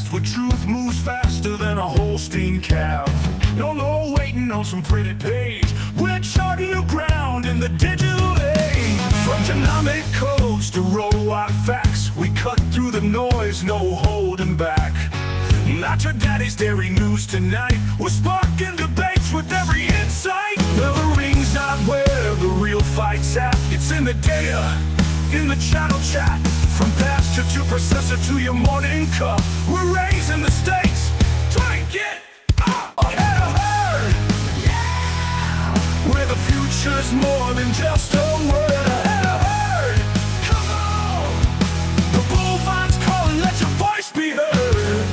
podcast where truth moves faster than a Holstein calf. No waiting on some pretty page. We're charting new ground in the digital age. From genomic codes to roll-out facts, we cut through the noise, no holding back. Not your daddy's dairy news tonight. We're sparking debates with every insight. The ring's not where the real fight's at. It's in the data, in the channel chat. From pasture to processor to your morning cup, we're raising the stakes. Try and get ahead of herd. Yeah! Where the future's more than just a word. Ahead of herd. Come on! The bullvine's calling, let your voice be heard.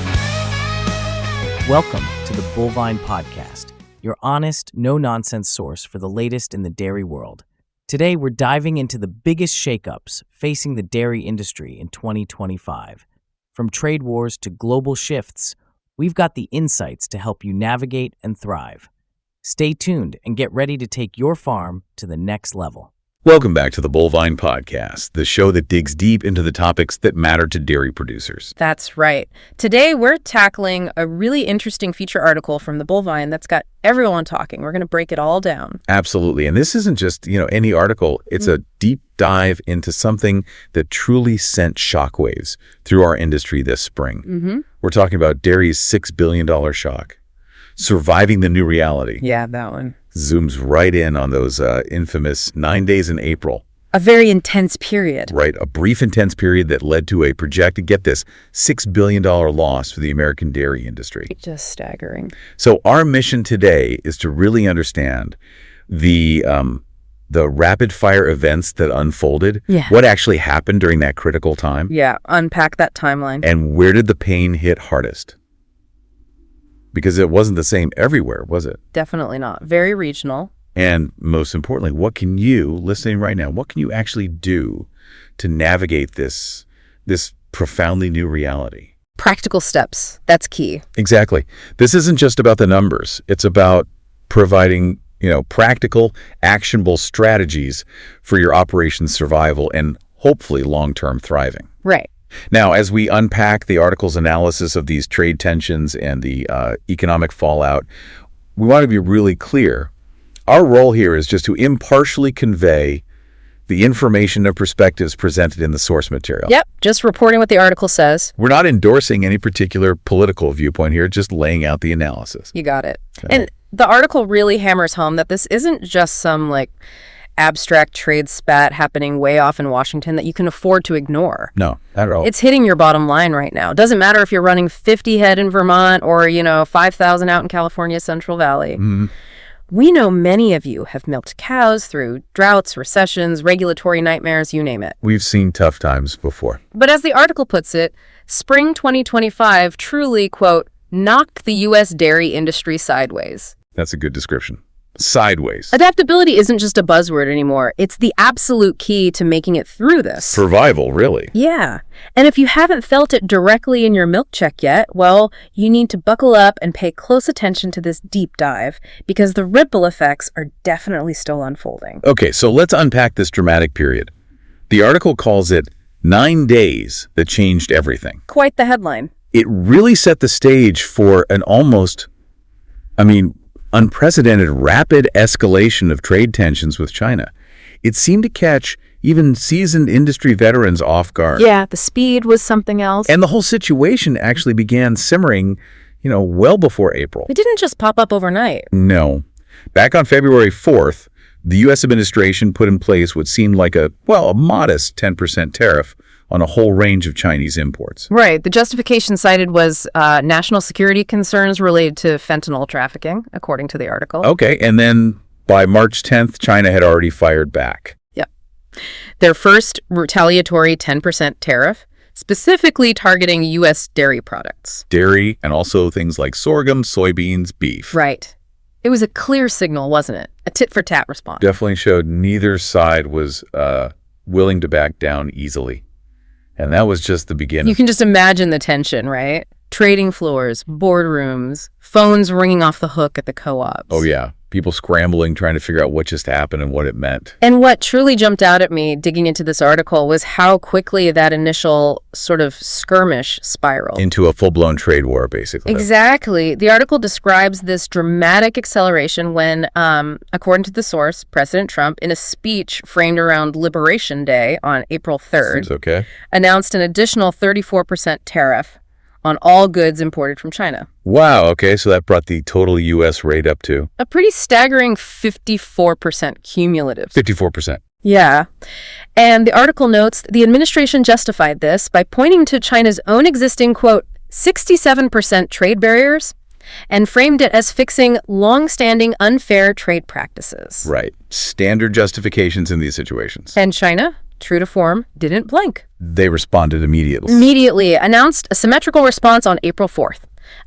Welcome to the Bullvine Podcast, your honest, no-nonsense source for the latest in the dairy world. Today, we're diving into the biggest shakeups facing the dairy industry in 2025. From trade wars to global shifts, we've got the insights to help you navigate and thrive. Stay tuned and get ready to take your farm to the next level. Welcome back to the Bullvine Podcast, the show that digs deep into the topics that matter to dairy producers. That's right. Today, we're tackling a really interesting feature article from the Bullvine that's got everyone talking. We're going to break it all down. Absolutely. And this isn't just, any article. It's a deep dive into something that truly sent shockwaves through our industry this spring. We're talking about dairy's $6 billion shock. Surviving the new reality. Yeah, that one. Zooms right in on those infamous 9 days in April. A very intense period. Right, a brief, intense period that led to a projected, get this, $6 billion loss for the American dairy industry. Just staggering. So our mission today is to really understand the rapid-fire events that unfolded, what actually happened during that critical time. Yeah, unpack that timeline. And where did the pain hit hardest? Because it wasn't the same everywhere, was it? Definitely not. Very regional. And most importantly, what can you, listening right now, what can you actually do to navigate this profoundly new reality? Practical steps. That's key. Exactly. This isn't just about the numbers. It's about providing, practical, actionable strategies for your operations survival and hopefully long-term thriving. Right. Now, as we unpack the article's analysis of these trade tensions and the economic fallout, we want to be really clear. Our role here is just to impartially convey the information and perspectives presented in the source material. Yep, just reporting what the article says. We're not endorsing any particular political viewpoint here, just laying out the analysis. You got it. So. And the article really hammers home that this isn't just some, abstract trade spat happening way off in Washington that you can afford to ignore. No, not at all. It's hitting your bottom line right now. It doesn't matter if you're running 50 head in Vermont or, 5,000 out in California's Central Valley. We know many of you have milked cows through droughts, recessions, regulatory nightmares, you name it. We've seen tough times before. But as the article puts it, spring 2025 truly, quote, knocked the U.S. dairy industry sideways. That's a good description. Sideways. Adaptability isn't just a buzzword anymore. It's the absolute key to making it through this. Survival, really. Yeah. And if you haven't felt it directly in your milk check yet, well, you need to buckle up and pay close attention to this deep dive because the ripple effects are definitely still unfolding. Okay, so let's unpack this dramatic period. The article calls it 9 days that changed everything. Quite the headline. It really set the stage for an unprecedented rapid escalation of trade tensions with China. It seemed to catch even seasoned industry veterans off guard. Yeah, the speed was something else. And the whole situation actually began simmering, well before April. It didn't just pop up overnight. No. Back on February 4th, the U.S. administration put in place what seemed like a modest 10% tariff on a whole range of Chinese imports. Right. The justification cited was national security concerns related to fentanyl trafficking, according to the article. Okay. And then by March 10th, China had already fired back. Yep. Their first retaliatory 10% tariff, specifically targeting U.S. dairy products. Dairy and also things like sorghum, soybeans, beef. Right. It was a clear signal, wasn't it? A tit-for-tat response. Definitely showed neither side was willing to back down easily. And that was just the beginning. You can just imagine the tension, right? Trading floors, boardrooms, phones ringing off the hook at the co-ops. Oh, yeah. People scrambling, trying to figure out what just happened and what it meant. And what truly jumped out at me digging into this article was how quickly that initial sort of skirmish spiraled. Into a full-blown trade war, basically. Exactly. The article describes this dramatic acceleration when, according to the source, President Trump, in a speech framed around Liberation Day on April 3rd, Seems okay. announced an additional 34% tariff on all goods imported from China. Wow, okay, so that brought the total U.S. rate up to? A pretty staggering 54% cumulative. 54%. Yeah. And the article notes the administration justified this by pointing to China's own existing, quote, 67% trade barriers and framed it as fixing long-standing unfair trade practices. Right. Standard justifications in these situations. And China, true to form, didn't blink. They responded immediately. Immediately announced a symmetrical response on April 4th.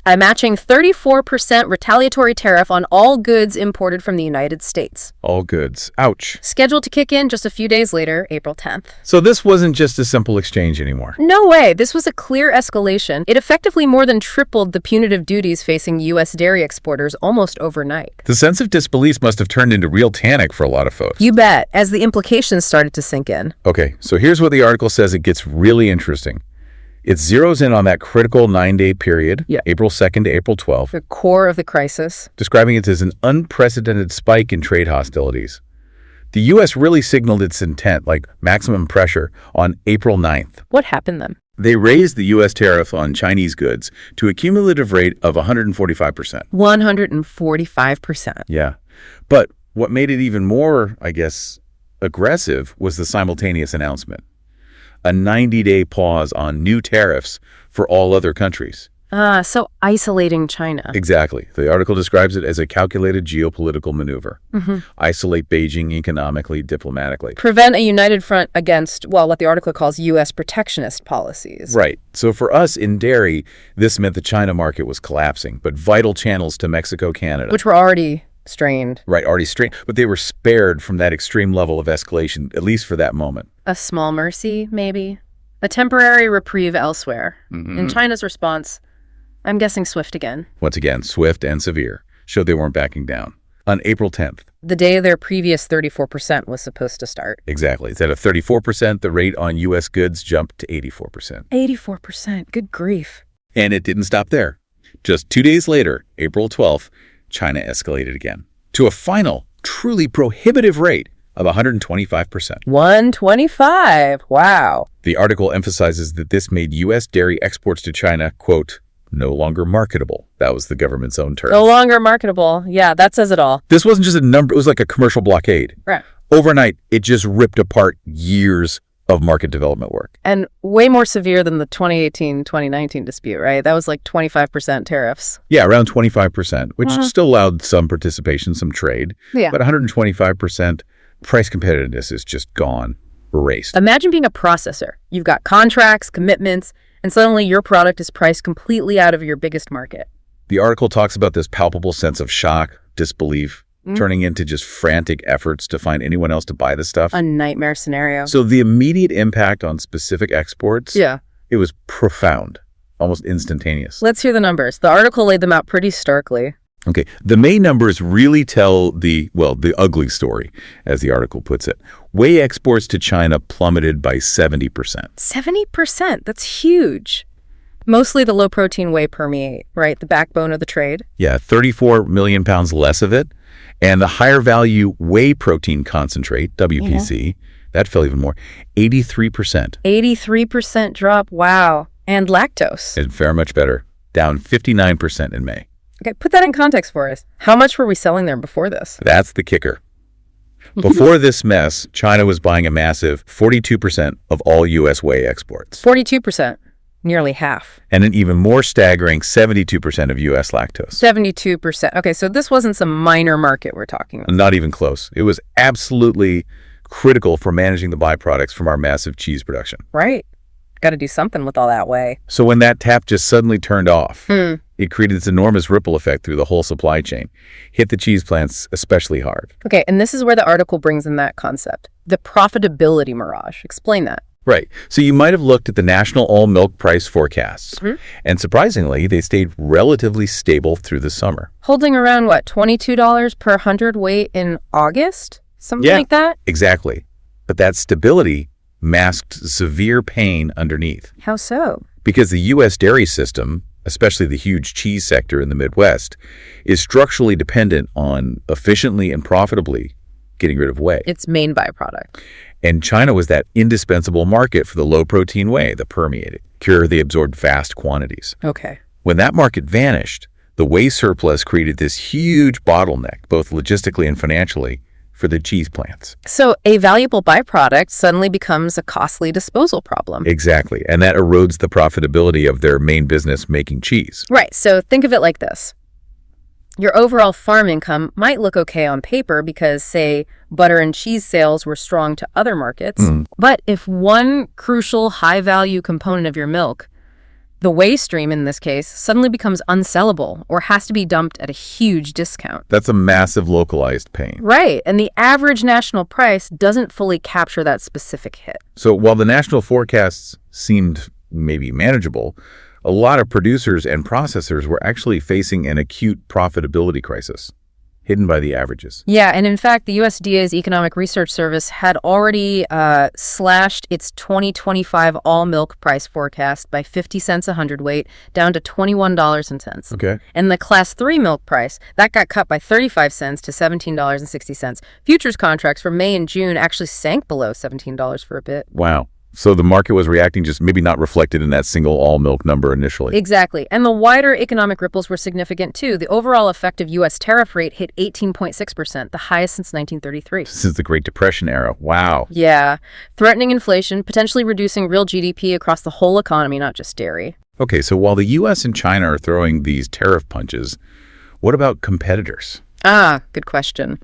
A matching 34% retaliatory tariff on all goods imported from the United States. All goods. Ouch. Scheduled to kick in just a few days later, April 10th. So this wasn't just a simple exchange anymore. No way. This was a clear escalation. It effectively more than tripled the punitive duties facing U.S. dairy exporters almost overnight. The sense of disbelief must have turned into real panic for a lot of folks. You bet, as the implications started to sink in. Okay, so here's what the article says. It gets really interesting. It zeroes in on that critical 9-day period, April 2nd to April 12th, The core of the crisis. describing it as an unprecedented spike in trade hostilities. The U.S. really signaled its intent, like maximum pressure, on April 9th. What happened then? They raised the U.S. tariff on Chinese goods to a cumulative rate of 145%. 145%. Yeah. But what made it even more, I guess, aggressive was the simultaneous announcement. A 90-day pause on new tariffs for all other countries. So isolating China. Exactly. The article describes it as a calculated geopolitical maneuver. Isolate Beijing economically, diplomatically. Prevent a united front against, well, what the article calls U.S. protectionist policies. Right. So for us in dairy, this meant the China market was collapsing, but vital channels to Mexico, Canada. Which were already strained. Right, already strained. But they were spared from that extreme level of escalation, at least for that moment. A small mercy, maybe? A temporary reprieve elsewhere. In China's response, I'm guessing swift again. Once again, swift and severe, showed they weren't backing down. On April 10th. The day their previous 34% was supposed to start. Exactly. Instead of 34%, the rate on U.S. goods jumped to 84%. 84%. Good grief. And it didn't stop there. Just 2 days later, April 12th, China escalated again to a final, truly prohibitive rate of 125%. 125. Wow. The article emphasizes that this made U.S. dairy exports to China, quote, no longer marketable. That was the government's own term. No longer marketable. Yeah, that says it all. This wasn't just a number. It was like a commercial blockade. Right. Overnight, it just ripped apart years of market development work. And way more severe than the 2018-2019 dispute, right? That was like 25% tariffs. Yeah, around 25%, which still allowed some participation, some trade. Yeah. But 125% price competitiveness is just gone, erased. Imagine being a processor. You've got contracts, commitments, and suddenly your product is priced completely out of your biggest market. The article talks about this palpable sense of shock, disbelief, turning into just frantic efforts to find anyone else to buy the stuff. A nightmare scenario. So the immediate impact on specific exports, it was profound, almost instantaneous. Let's hear the numbers. The article laid them out pretty starkly. Okay, the May numbers really tell the ugly story, as the article puts it. Whey exports to China plummeted by 70%. 70%? That's huge. Mostly the low-protein whey permeate, right? The backbone of the trade. Yeah, 34 million pounds less of it. And the higher value whey protein concentrate, WPC, that fell even more, 83%. 83% drop, wow. And lactose. And fare much better, down 59% in May. Okay, put that in context for us. How much were we selling there before this? That's the kicker. Before this mess, China was buying a massive 42% of all U.S. whey exports. 42%. Nearly half. And an even more staggering 72% of U.S. lactose. 72%. Okay, so this wasn't some minor market we're talking about. Not even close. It was absolutely critical for managing the byproducts from our massive cheese production. Right. Got to do something with all that whey. So when that tap just suddenly turned off, it created this enormous ripple effect through the whole supply chain. Hit the cheese plants especially hard. Okay, and this is where the article brings in that concept. The profitability mirage. Explain that. Right. So you might have looked at the national all-milk price forecasts, and surprisingly, they stayed relatively stable through the summer. Holding around, what, $22 per hundredweight in August? Something like that? Exactly. But that stability masked severe pain underneath. How so? Because the U.S. dairy system, especially the huge cheese sector in the Midwest, is structurally dependent on efficiently and profitably getting rid of whey. Its main byproduct. And China was that indispensable market for the low-protein whey that permeated. They absorbed vast quantities. Okay. When that market vanished, the whey surplus created this huge bottleneck, both logistically and financially, for the cheese plants. So a valuable byproduct suddenly becomes a costly disposal problem. Exactly. And that erodes the profitability of their main business, making cheese. Right. So think of it like this. Your overall farm income might look okay on paper because, say, butter and cheese sales were strong to other markets. But if one crucial high-value component of your milk, the whey stream in this case, suddenly becomes unsellable or has to be dumped at a huge discount. That's a massive localized pain. Right. And the average national price doesn't fully capture that specific hit. So while the national forecasts seemed maybe manageable, a lot of producers and processors were actually facing an acute profitability crisis, hidden by the averages. Yeah, and in fact, the USDA's Economic Research Service had already slashed its 2025 all-milk price forecast by 50 cents a hundredweight, down to $21.10. Okay. And the Class 3 milk price, that got cut by 35 cents to $17.60. Futures contracts for May and June actually sank below $17 for a bit. Wow. So the market was reacting, just maybe not reflected in that single all-milk number initially. Exactly. And the wider economic ripples were significant, too. The overall effective U.S. tariff rate hit 18.6%, the highest since 1933. Since the Great Depression era. Wow. Yeah. Threatening inflation, potentially reducing real GDP across the whole economy, not just dairy. Okay, so while the U.S. and China are throwing these tariff punches, what about competitors? Good question.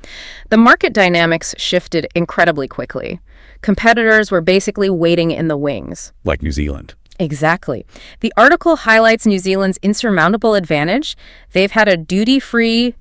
The market dynamics shifted incredibly quickly. Competitors were basically waiting in the wings. Like New Zealand. Exactly. The article highlights New Zealand's insurmountable advantage. They've had a duty-free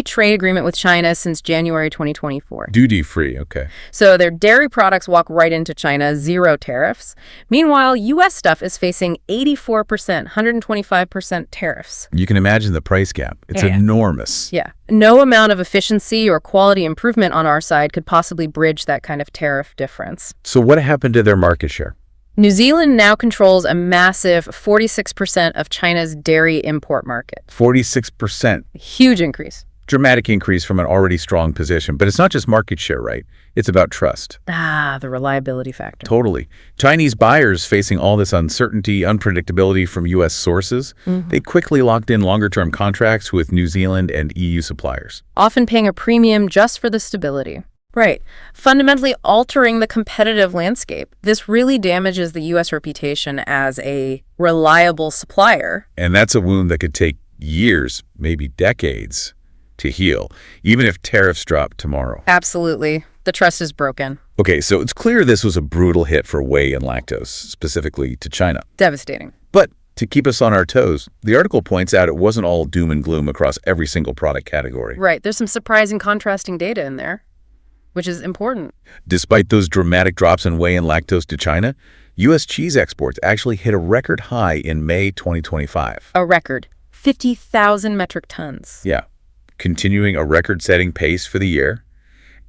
trade agreement with China since January 2024. Duty-free, okay. So their dairy products walk right into China, zero tariffs. Meanwhile, U.S. stuff is facing 84%, 125% tariffs. You can imagine the price gap. It's enormous. Yeah. No amount of efficiency or quality improvement on our side could possibly bridge that kind of tariff difference. So what happened to their market share? New Zealand now controls a massive 46% of China's dairy import market. 46%. Huge increase. Dramatic increase from an already strong position. But it's not just market share, right? It's about trust. The reliability factor. Totally. Chinese buyers facing all this uncertainty, unpredictability from U.S. sources, they quickly locked in longer-term contracts with New Zealand and EU suppliers. Often paying a premium just for the stability. Right. Fundamentally altering the competitive landscape. This really damages the U.S. reputation as a reliable supplier. And that's a wound that could take years, maybe decades, to heal, even if tariffs drop tomorrow. Absolutely. The trust is broken. Okay, so it's clear this was a brutal hit for whey and lactose, specifically to China. Devastating. But to keep us on our toes, the article points out it wasn't all doom and gloom across every single product category. Right. There's some surprising contrasting data in there, which is important. Despite those dramatic drops in whey and lactose to China, U.S. cheese exports actually hit a record high in May 2025. A record. 50,000 metric tons. Yeah, continuing a record-setting pace for the year.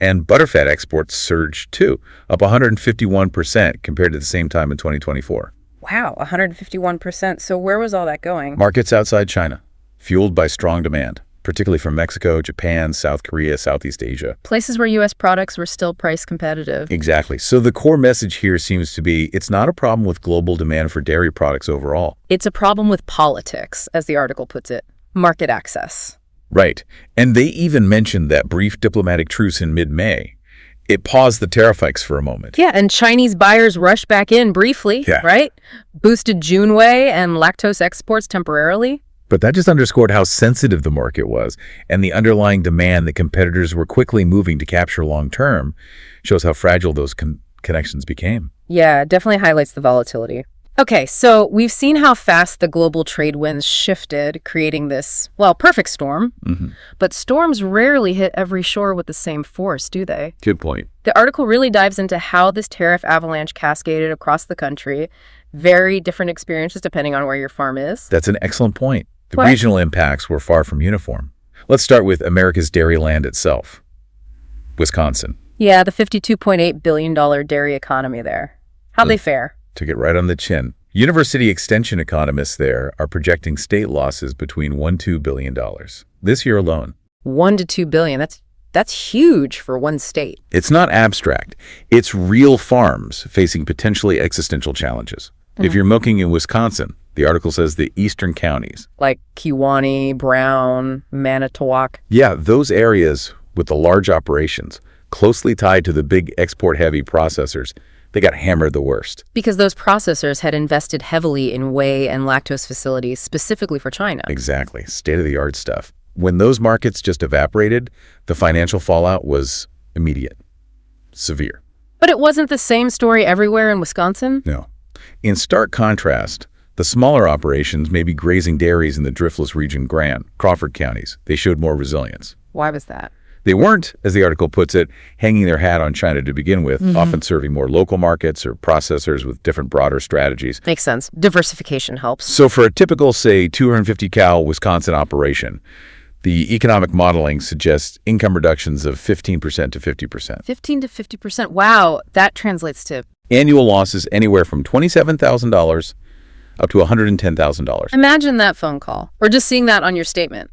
And butterfat exports surged too, up 151% compared to the same time in 2024. Wow, 151%. So where was all that going? Markets outside China, fueled by strong demand, particularly from Mexico, Japan, South Korea, Southeast Asia. Places where U.S. products were still price competitive. Exactly. So the core message here seems to be it's not a problem with global demand for dairy products overall. It's a problem with politics, as the article puts it. Market access. Right. And they even mentioned that brief diplomatic truce in mid-May. It paused the tariff hikes for a moment. Yeah, and Chinese buyers rushed back in briefly, right? Boosted June whey and lactose exports temporarily. But that just underscored how sensitive the market was, and the underlying demand that competitors were quickly moving to capture long-term shows how fragile those connections became. Yeah, it definitely highlights the volatility. Okay, so we've seen how fast the global trade winds shifted, creating this, well, perfect storm. But storms rarely hit every shore with the same force, do they? Good point. The article really dives into how this tariff avalanche cascaded across the country. Very different experiences depending on where your farm is. That's an excellent point. The What? regional impacts were far from uniform. Let's start with America's dairy land itself, Wisconsin. Yeah, the $52.8 billion dairy economy there. How'd they fare? Took it right on the chin. University extension economists there are projecting state losses between $1 to $2 billion this year alone. $1 to $2 billion. That's huge for one state. It's not abstract. It's real farms facing potentially existential challenges. If you're milking in Wisconsin, the article says the eastern counties. Like Kewaunee, Brown, Manitowoc. Yeah, those areas with the large operations closely tied to the big export-heavy processors, they got hammered the worst. Because those processors had invested heavily in whey and lactose facilities specifically for China. Exactly. State-of-the-art stuff. When those markets just evaporated, the financial fallout was immediate. Severe. But it wasn't the same story everywhere in Wisconsin? No. In stark contrast, the smaller operations, maybe grazing dairies in the driftless region Grant, Crawford counties, they showed more resilience. Why was that? They weren't, as the article puts it, hanging their hat on China to begin with, often serving more local markets or processors with different broader strategies. Makes sense. Diversification helps. So for a typical, say, 250-cow Wisconsin operation, the economic modeling suggests income reductions of 15% to 50%. 15 to 50%. Wow, that translates to... Annual losses anywhere from $27,000 up to $110,000. Imagine that phone call, or just seeing that on your statement.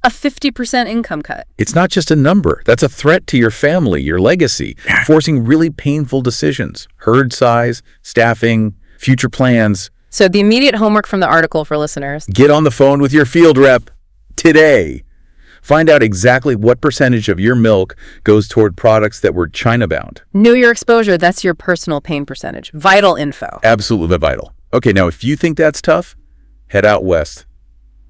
A 50% income cut. It's not just a number. That's a threat to your family, your legacy, forcing really painful decisions. Herd size, staffing, future plans. So the immediate homework from the article for listeners. Get on the phone with your field rep today. Find out exactly what percentage of your milk goes toward products that were China-bound. Know your exposure. That's your personal pain percentage. Vital info. Absolutely vital. Okay, now if you think that's tough, head out west.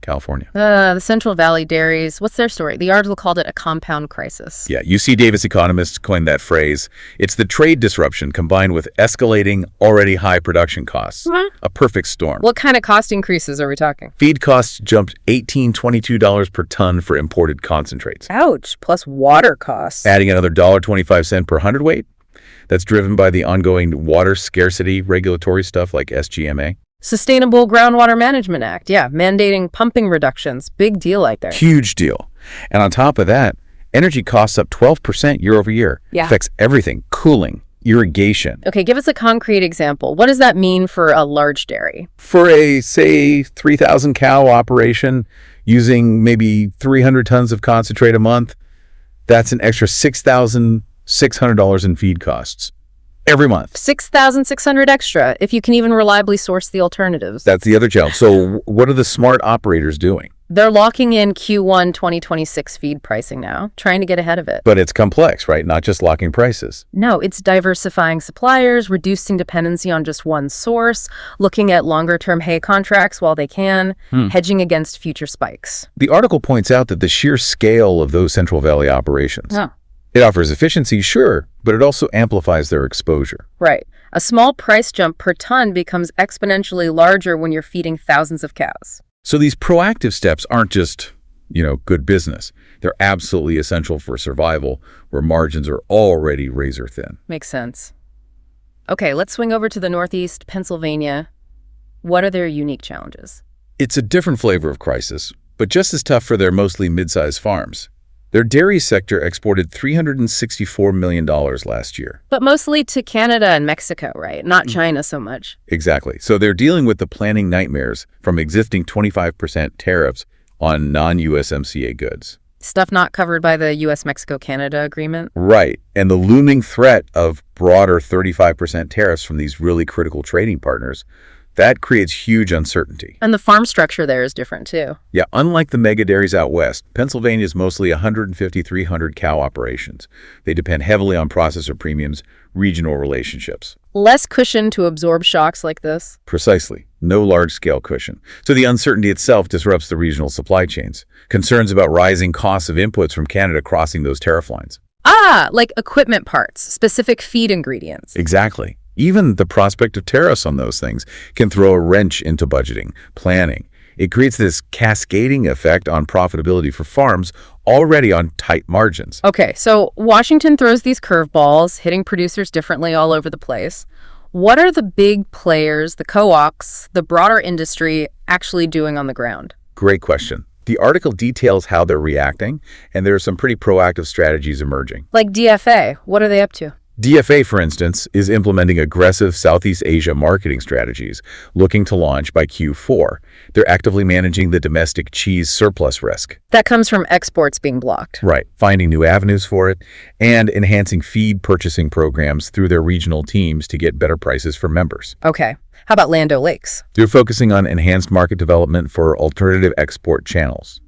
California. The Central Valley dairies, what's their story? The article called it a compound crisis. Yeah, UC Davis economists coined that phrase. It's the trade disruption combined with escalating already high production costs. A perfect storm. What kind of cost increases are we talking? Feed costs jumped $18, $22 per ton for imported concentrates. Ouch, plus water costs. Adding another $1.25 per hundredweight. That's driven by the ongoing water scarcity regulatory stuff like SGMA. Sustainable Groundwater Management Act, yeah, mandating pumping reductions. Big deal right there. Huge deal. And on top of that, energy costs up 12% year over year. Yeah. Affects everything. Cooling, irrigation. Okay, give us a concrete example. What does that mean for a large dairy? For a, say, 3,000 cow operation using maybe 300 tons of concentrate a month, that's an extra $6,600 in feed costs. Every month. 6,600 extra, if you can even reliably source the alternatives. That's the other challenge. So what are the smart operators doing? They're locking in Q1 2026 feed pricing now, trying to get ahead of it. But it's complex, right? Not just locking prices. No, it's diversifying suppliers, reducing dependency on just one source, looking at longer-term hay contracts while they can, hedging against future spikes. The article points out that the sheer scale of those Central Valley operations. Oh. It offers efficiency, sure, but it also amplifies their exposure. Right. A small price jump per ton becomes exponentially larger when you're feeding thousands of cows. So these proactive steps aren't just, good business. They're absolutely essential for survival where margins are already razor thin. Makes sense. Okay, let's swing over to the Northeast, Pennsylvania. What are their unique challenges? It's a different flavor of crisis, but just as tough for their mostly mid-sized farms. Their dairy sector exported $364 million last year. But mostly to Canada and Mexico, right? Not China so much. Exactly. So they're dealing with the planning nightmares from existing 25% tariffs on non-USMCA goods. Stuff not covered by the US-Mexico-Canada agreement? Right. And the looming threat of broader 35% tariffs from these really critical trading partners, that creates huge uncertainty. And the farm structure there is different, too. Yeah, unlike the mega dairies out west, Pennsylvania is mostly 150, 300 cow operations. They depend heavily on processor premiums, regional relationships. Less cushion to absorb shocks like this? Precisely. No large-scale cushion. So the uncertainty itself disrupts the regional supply chains. Concerns about rising costs of inputs from Canada crossing those tariff lines. Like equipment parts, specific feed ingredients. Exactly. Even the prospect of tariffs on those things can throw a wrench into budgeting, planning. It creates this cascading effect on profitability for farms already on tight margins. Okay, so Washington throws these curveballs, hitting producers differently all over the place. What are the big players, the co-ops, the broader industry actually doing on the ground? Great question. The article details how they're reacting, and there are some pretty proactive strategies emerging. Like DFA, what are they up to? DFA, for instance, is implementing aggressive Southeast Asia marketing strategies, looking to launch by Q4. They're actively managing the domestic cheese surplus risk. That comes from exports being blocked. Right, finding new avenues for it, and enhancing feed purchasing programs through their regional teams to get better prices for members. Okay, how about Land O'Lakes? They're focusing on enhanced market development for alternative export channels,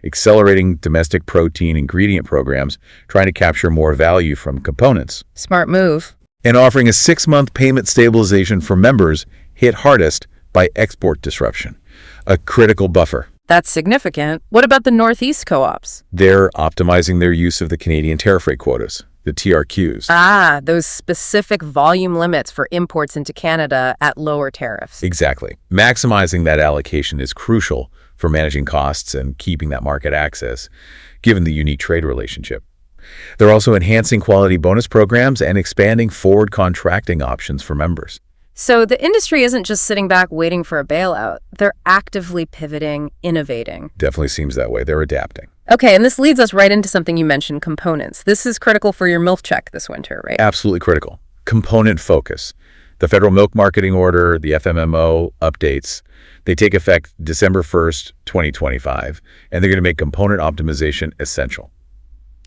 accelerating domestic protein ingredient programs, trying to capture more value from components, Smart move. and offering a 6-month payment stabilization for members hit hardest by export disruption, a critical buffer. That's significant. What about the Northeast co-ops? They're optimizing their use of the Canadian tariff rate quotas, the TRQs. Ah, those specific volume limits for imports into Canada at lower tariffs. Exactly. Maximizing that allocation is crucial for managing costs and keeping that market access, given the unique trade relationship. They're also enhancing quality bonus programs and expanding forward contracting options for members. So the industry isn't just sitting back waiting for a bailout. They're actively pivoting, innovating. Definitely seems that way. They're adapting. Okay, and this leads us right into something you mentioned, components. This is critical for your milk check this winter, right? Absolutely critical. Component focus. The Federal Milk Marketing Order, the FMMO updates, they take effect December 1st, 2025, and they're going to make component optimization essential.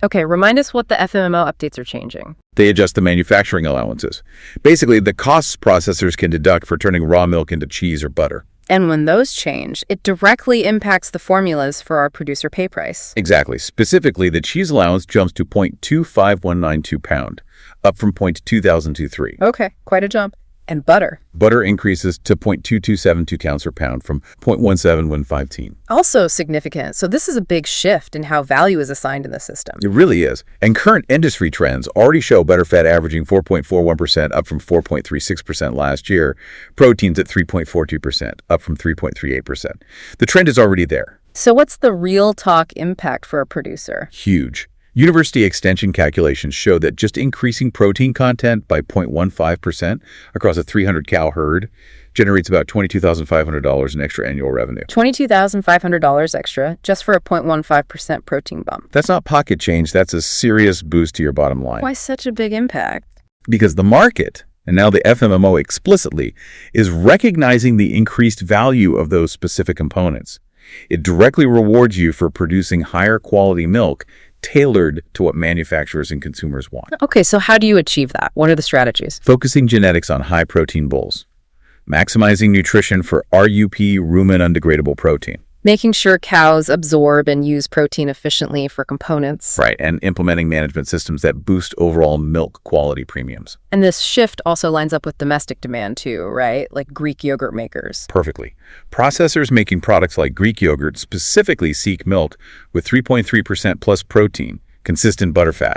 Okay, remind us what the FMMO updates are changing. They adjust the manufacturing allowances. Basically, the costs processors can deduct for turning raw milk into cheese or butter. And when those change, it directly impacts the formulas for our producer pay price. Exactly. Specifically, the cheese allowance jumps to 0.25192 pound, up from 0.2023. Okay, quite a jump. And butter. Butter increases to 0.2272 counts per pound from 0.1715. Also significant. So this is a big shift in how value is assigned in the system. It really is. And current industry trends already show butterfat averaging 4.41%, up from 4.36% last year. Proteins at 3.42%, up from 3.38%. The trend is already there. So what's the real talk impact for a producer? Huge. University extension calculations show that just increasing protein content by 0.15% across a 300-cow herd generates about $22,500 in extra annual revenue. $22,500 extra just for a 0.15% protein bump. That's not pocket change. That's a serious boost to your bottom line. Why such a big impact? Because the market, and now the FMMO explicitly, is recognizing the increased value of those specific components. It directly rewards you for producing higher quality milk tailored to what manufacturers and consumers want. Okay, so how do you achieve that? What are the strategies? Focusing genetics on high-protein bulls. Maximizing nutrition for RUP, rumen undegradable protein. Making sure cows absorb and use protein efficiently for components. Right, and implementing management systems that boost overall milk quality premiums. And this shift also lines up with domestic demand too, right? Like Greek yogurt makers. Perfectly. Processors making products like Greek yogurt specifically seek milk with 3.3% plus protein, consistent butterfat.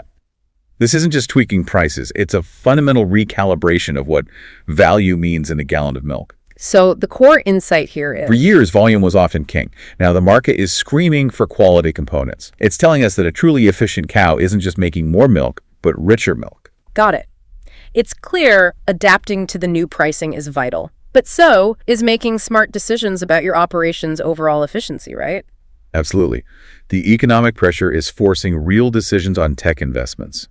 This isn't just tweaking prices, it's a fundamental recalibration of what value means in a gallon of milk. So the core insight here is... For years, volume was often king. Now the market is screaming for quality components. It's telling us that a truly efficient cow isn't just making more milk, but richer milk. Got it. It's clear adapting to the new pricing is vital. But so is making smart decisions about your operation's overall efficiency, right? Absolutely. The economic pressure is forcing real decisions on tech investments.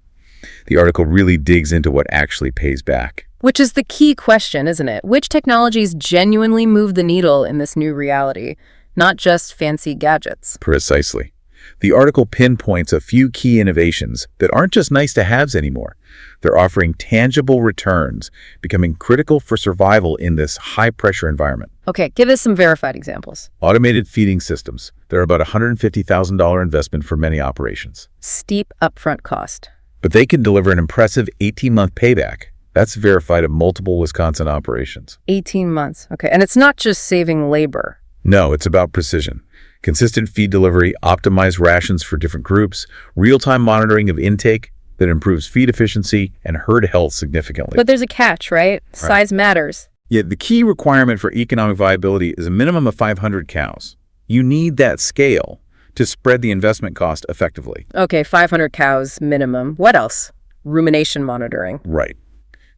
The article really digs into what actually pays back. Which is the key question, isn't it? Which technologies genuinely move the needle in this new reality, not just fancy gadgets? Precisely. The article pinpoints a few key innovations that aren't just nice-to-haves anymore. They're offering tangible returns, becoming critical for survival in this high-pressure environment. Okay, give us some verified examples. Automated feeding systems. They're about a $150,000 investment for many operations. Steep upfront cost. But they can deliver an impressive 18-month payback. That's verified at multiple Wisconsin operations. 18 months. Okay, and it's not just saving labor. No, it's about precision. Consistent feed delivery, optimized rations for different groups, real-time monitoring of intake. that improves feed efficiency and herd health significantly. But there's a catch, right? Size matters. Yet the key requirement for economic viability is a minimum of 500 cows. You need that scale to spread the investment cost effectively. Okay, 500 cows minimum. What else? Rumination monitoring. Right.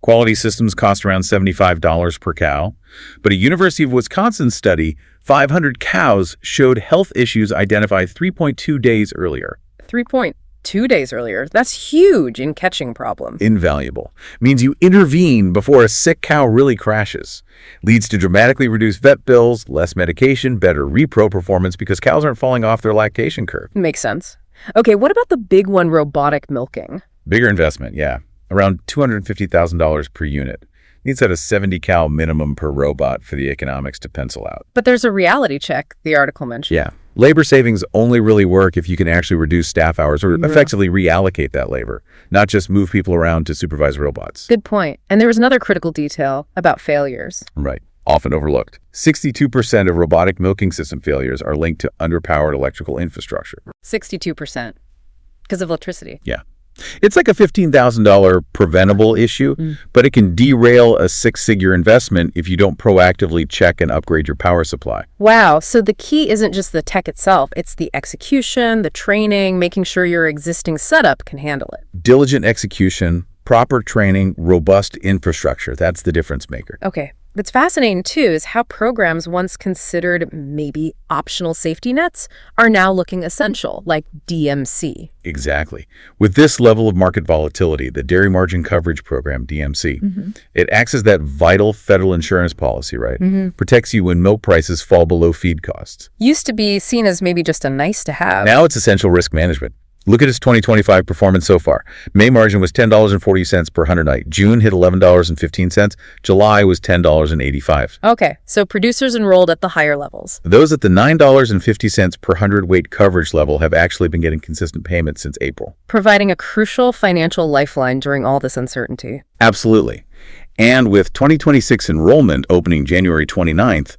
Quality systems cost around $75 per cow, but a University of Wisconsin study, 500 cows showed health issues identified 3.2 days earlier. 3.2 days earlier. That's huge in catching problems. Invaluable. Means you intervene before a sick cow really crashes. Leads to dramatically reduced vet bills, less medication, better repro performance because cows aren't falling off their lactation curve. Makes sense. Okay, what about the big one, robotic milking? Bigger investment, yeah. Around $250,000 per unit. Needs at a 70 cow minimum per robot for the economics to pencil out. But there's a reality check, the article mentioned. Yeah. Labor savings only really work if you can actually reduce staff hours or effectively reallocate that labor, not just move people around to supervise robots. Good point. And there was another critical detail about failures. Right. Often overlooked. 62% of robotic milking system failures are linked to underpowered electrical infrastructure. 62%. Because of electricity. Yeah. It's like a $15,000 preventable issue, but it can derail a six-figure investment if you don't proactively check and upgrade your power supply. Wow. So the key isn't just the tech itself. It's the execution, the training, making sure your existing setup can handle it. Diligent execution, proper training, robust infrastructure. That's the difference maker. Okay. What's fascinating, too, is how programs once considered maybe optional safety nets are now looking essential, like DMC. Exactly. With this level of market volatility, the Dairy Margin Coverage Program, DMC, it acts as that vital federal insurance policy, right? Protects you when milk prices fall below feed costs. Used to be seen as maybe just a nice to have. Now it's essential risk management. Look at its 2025 performance so far. May margin was $10.40 per hundredweight. June hit $11.15. July was $10.85. Okay, so producers enrolled at the higher levels. Those at the $9.50 per hundredweight coverage level have actually been getting consistent payments since April. Providing a crucial financial lifeline during all this uncertainty. Absolutely. And with 2026 enrollment opening January 29th,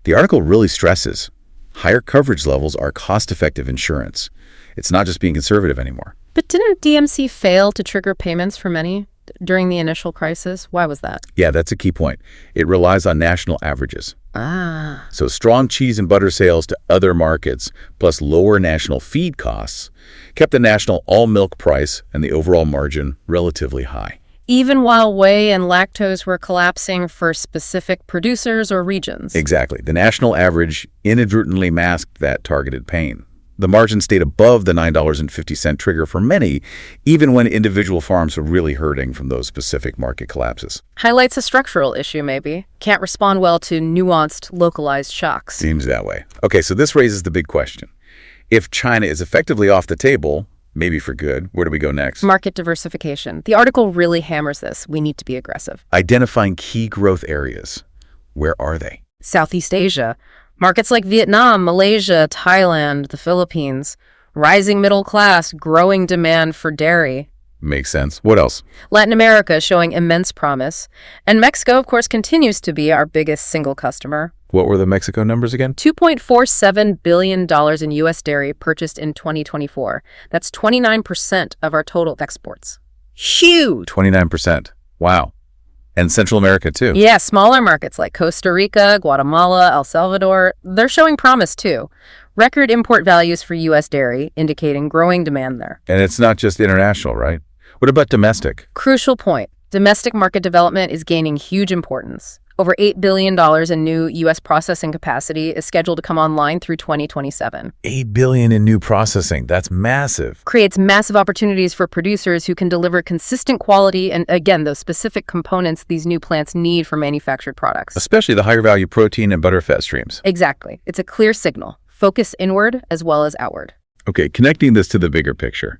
the article really stresses higher coverage levels are cost-effective insurance. It's not just being conservative anymore. But didn't DMC fail to trigger payments for many during the initial crisis? Why was that? Yeah, that's a key point. It relies on national averages. Ah. So strong cheese and butter sales to other markets, plus lower national feed costs, kept the national all-milk price and the overall margin relatively high. Even while whey and lactose were collapsing for specific producers or regions. Exactly. The national average inadvertently masked that targeted pain. The margin stayed above the $9.50 trigger for many, even when individual farms were really hurting from those specific market collapses. Highlights a structural issue, maybe. Can't respond well to nuanced, localized shocks. Seems that way. Okay, so this raises the big question. If China is effectively off the table, maybe for good, where do we go next? Market diversification. The article really hammers this. We need to be aggressive. Identifying key growth areas. Where are they? Southeast Asia. Markets like Vietnam, Malaysia, Thailand, the Philippines. Rising middle class, growing demand for dairy. Makes sense. What else? Latin America showing immense promise. And Mexico, of course, continues to be our biggest single customer. What were the Mexico numbers again? $2.47 billion in U.S. dairy purchased in 2024. That's 29% of our total exports. Huge! 29%. Wow. And Central America, too. Yeah, smaller markets like Costa Rica, Guatemala, El Salvador, they're showing promise, too. Record import values for U.S. dairy, indicating growing demand there. And it's not just international, right? What about domestic? Crucial point. Domestic market development is gaining huge importance. Over $8 billion in new U.S. processing capacity is scheduled to come online through 2027. $8 billion in new processing. That's massive. Creates massive opportunities for producers who can deliver consistent quality and, again, those specific components these new plants need for manufactured products. Especially the higher value protein and butterfat streams. Exactly. It's a clear signal. Focus inward as well as outward. Okay, connecting this to the bigger picture.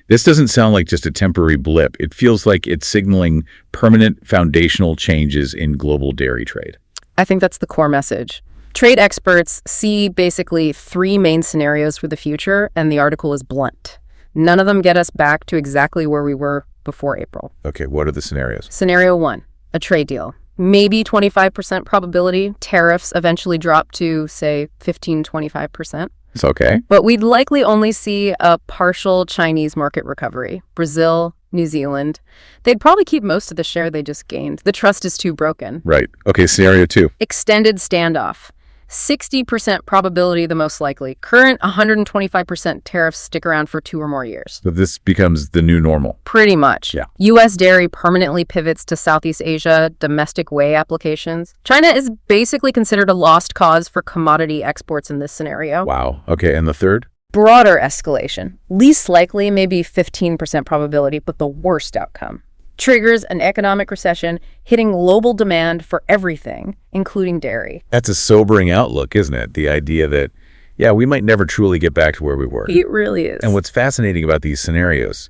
This doesn't sound like just a temporary blip. It feels like it's signaling permanent foundational changes in global dairy trade. I think that's the core message. Trade experts see basically three main scenarios for the future, and the article is blunt. None of them get us back to exactly where we were before April. Okay, what are the scenarios? Scenario 1, a trade deal. maybe 25% probability tariffs eventually drop to, say, 15-25%. It's okay. But we'd likely only see a partial Chinese market recovery. Brazil, New Zealand, they'd probably keep most of the share they just gained. The trust is too broken. Right. Okay, scenario 2. Extended standoff. 60% probability the most likely. Current 125% tariffs stick around for 2 or more years. So this becomes the new normal. Pretty much. Yeah. U.S. dairy permanently pivots to Southeast Asia, domestic whey applications. China is basically considered a lost cause for commodity exports in this scenario. Wow. Okay, and the third? Broader escalation. Least likely, maybe 15% probability, but the worst outcome. Triggers an economic recession, hitting global demand for everything, including dairy. That's a sobering outlook, isn't it? The idea that, yeah, we might never truly get back to where we were. It really is. And what's fascinating about these scenarios,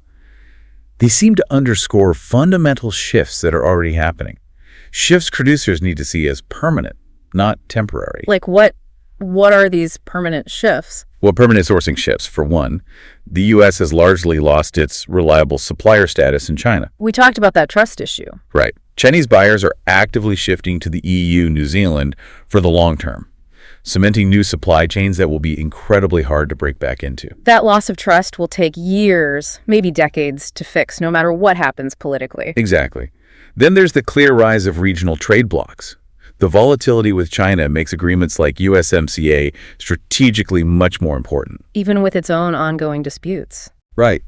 they seem to underscore fundamental shifts that are already happening. Shifts producers need to see as permanent, not temporary. Like what are these permanent shifts? Well, permanent sourcing shifts. For one, the U.S. has largely lost its reliable supplier status in China. We talked about that trust issue. Right. Chinese buyers are actively shifting to the EU, New Zealand for the long term, cementing new supply chains that will be incredibly hard to break back into. That loss of trust will take years, maybe decades, to fix, no matter what happens politically. Exactly. Then there's the clear rise of regional trade blocs. The volatility with China makes agreements like USMCA strategically much more important. Even with its own ongoing disputes. Right.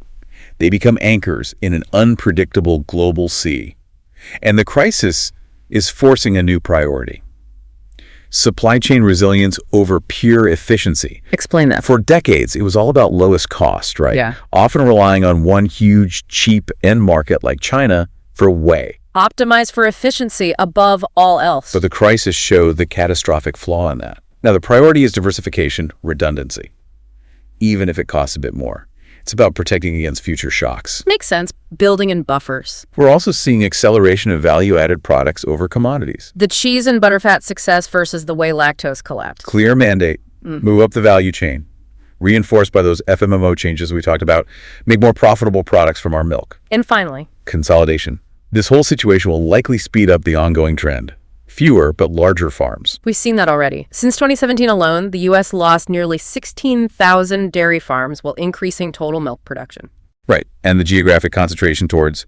They become anchors in an unpredictable global sea. And the crisis is forcing a new priority. Supply chain resilience over pure efficiency. Explain that. For decades, it was all about lowest cost, right? Yeah. Often relying on one huge, cheap end market like China for whey. Optimize for efficiency above all else. But the crisis showed the catastrophic flaw in that. Now, the priority is diversification, redundancy, even if it costs a bit more. It's about protecting against future shocks. Makes sense. Building in buffers. We're also seeing acceleration of value-added products over commodities. The cheese and butterfat success versus the whey lactose collapse. Clear mandate, move up the value chain, reinforced by those FMMO changes we talked about, make more profitable products from our milk. And finally, Consolidation. This whole situation will likely speed up the ongoing trend. Fewer but larger farms. we've seen that already. Since 2017 alone, the U.S. lost nearly 16,000 dairy farms while increasing total milk production. Right. And the geographic concentration towards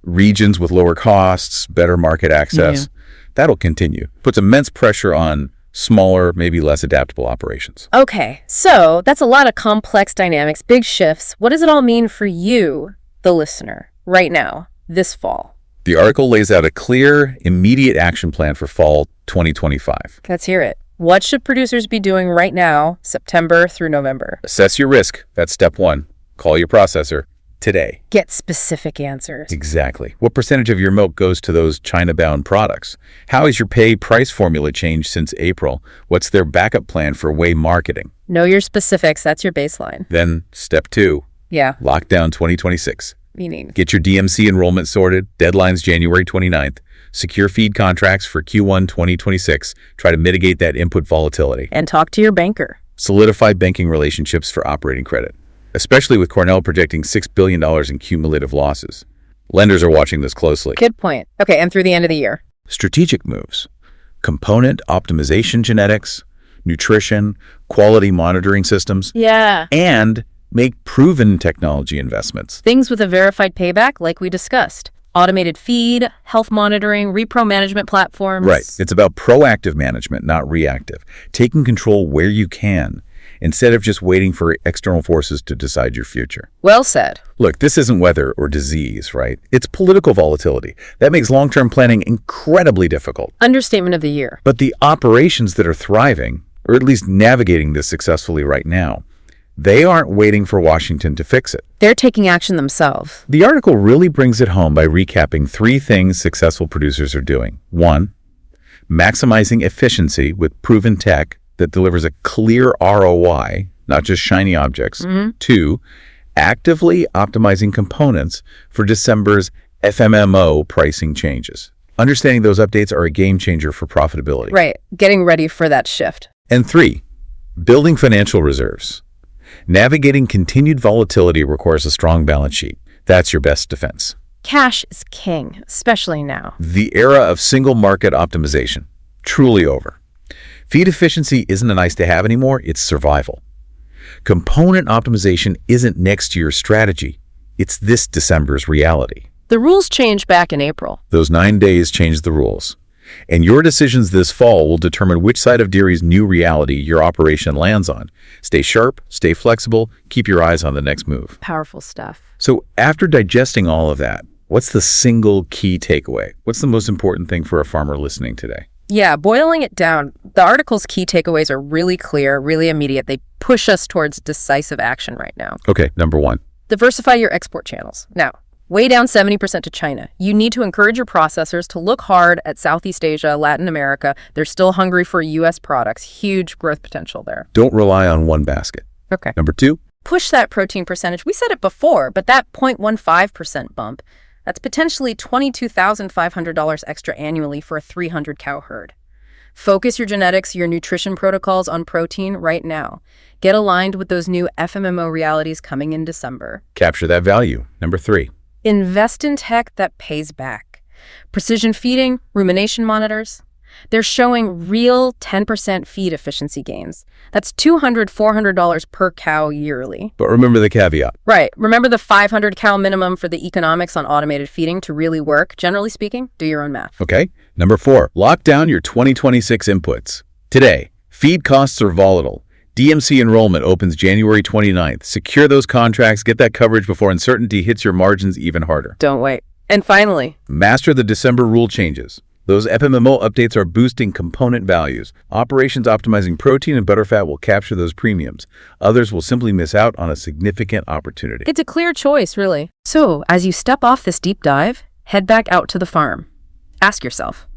regions with lower costs, better market access, that'll continue. Puts immense pressure on smaller, maybe less adaptable operations. Okay, so that's a lot of complex dynamics, big shifts. What does it all mean for you, the listener, right now, this fall? The article lays out a clear, immediate action plan for fall 2025. Let's hear it. What should producers be doing right now, September through November? Assess your risk. That's step 1. Call your processor today. Get specific answers. Exactly. What percentage of your milk goes to those China-bound products? How has your pay price formula changed since April? What's their backup plan for whey marketing? Know your specifics. That's your baseline. Then step 2, Yeah, lockdown 2026. meaning. Get your DMC enrollment sorted. Deadline's January 29th. Secure feed contracts for Q1 2026. Try to mitigate that input volatility. And talk to your banker. Solidify banking relationships for operating credit, especially with Cornell projecting $6 billion in cumulative losses. Lenders are watching this closely. Good point. Okay, and through the end of the year. Strategic moves. Component optimization genetics, nutrition, quality monitoring systems, Yeah. and make proven technology investments. Things with a verified payback, like we discussed. Automated feed, health monitoring, repro management platforms. Right. It's about proactive management, not reactive. Taking control where you can, instead of just waiting for external forces to decide your future. Well said. Look, this isn't weather or disease, right? It's political volatility. That makes long-term planning incredibly difficult. Understatement of the year. But the operations that are thriving, or at least navigating this successfully right now, they aren't waiting for Washington to fix it. They're taking action themselves. The article really brings it home by recapping 3 things successful producers are doing. 1, maximizing efficiency with proven tech that delivers a clear ROI, not just shiny objects. 2, actively optimizing components for December's FMMO pricing changes. Understanding those updates are a game changer for profitability. Right. Getting ready for that shift. And 3, building financial reserves. Navigating continued volatility requires a strong balance sheet. That's your best defense. Cash is king, especially now. The era of single market optimization, truly over. Feed efficiency isn't a nice to have anymore, it's survival. Component optimization isn't next year's strategy, it's this December's reality. The rules changed back in April. Those 9 days changed the rules. And your decisions this fall will determine which side of dairy's new reality your operation lands on. Stay sharp, stay flexible, keep your eyes on the next move. Powerful stuff. So after digesting all of that, what's the single key takeaway? What's the most important thing for a farmer listening today? Yeah, boiling it down, the article's key takeaways are really clear, really immediate. They push us towards decisive action right now. Okay, number one. Diversify your export channels. Now, way down 70% to China. You need to encourage your processors to look hard at Southeast Asia, Latin America. They're still hungry for U.S. products. Huge growth potential there. Don't rely on one basket. Okay. Number two. Push that protein percentage. We said it before, but that 0.15% bump, that's potentially $22,500 extra annually for a 300-cow herd. Focus your genetics, your nutrition protocols on protein right now. Get aligned with those new FMMO realities coming in December. Capture that value. Number three. Invest in tech that pays back. Precision feeding, rumination monitors. They're showing real 10% feed efficiency gains. That's $200, $400 per cow yearly. But remember the caveat. Right. Remember the 500 cow minimum for the economics on automated feeding to really work. Generally speaking, do your own math. Okay. Number four. Lock down your 2026 inputs. Today, feed costs are volatile. DMC enrollment opens January 29th. Secure those contracts, get that coverage before uncertainty hits your margins even harder. Don't wait. And finally, master the December rule changes. Those FMMO updates are boosting component values. Operations optimizing protein and butterfat will capture those premiums. Others will simply miss out on a significant opportunity. it's a clear choice, really. So, as you step off this deep dive, head back out to the farm. Ask yourself,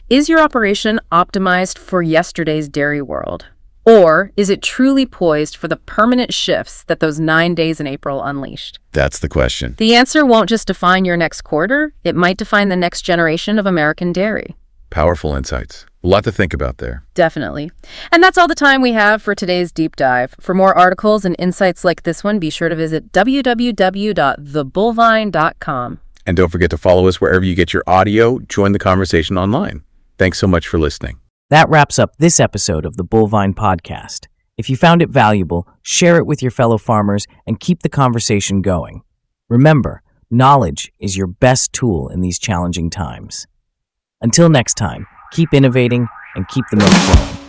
is your operation optimized for yesterday's dairy world? Or is it truly poised for the permanent shifts that those 9 days in April unleashed? That's the question. The answer won't just define your next quarter, it might define the next generation of American dairy. Powerful insights. A lot to think about there. Definitely. And that's all the time we have for today's deep dive. For more articles and insights like this one, be sure to visit www.thebullvine.com. And don't forget to follow us wherever you get your audio. Join the conversation online. Thanks so much for listening. That wraps up this episode of the Bullvine Podcast. If you found it valuable, share it with your fellow farmers and keep the conversation going. Remember, knowledge is your best tool in these challenging times. Until next time, keep innovating and keep the milk flowing.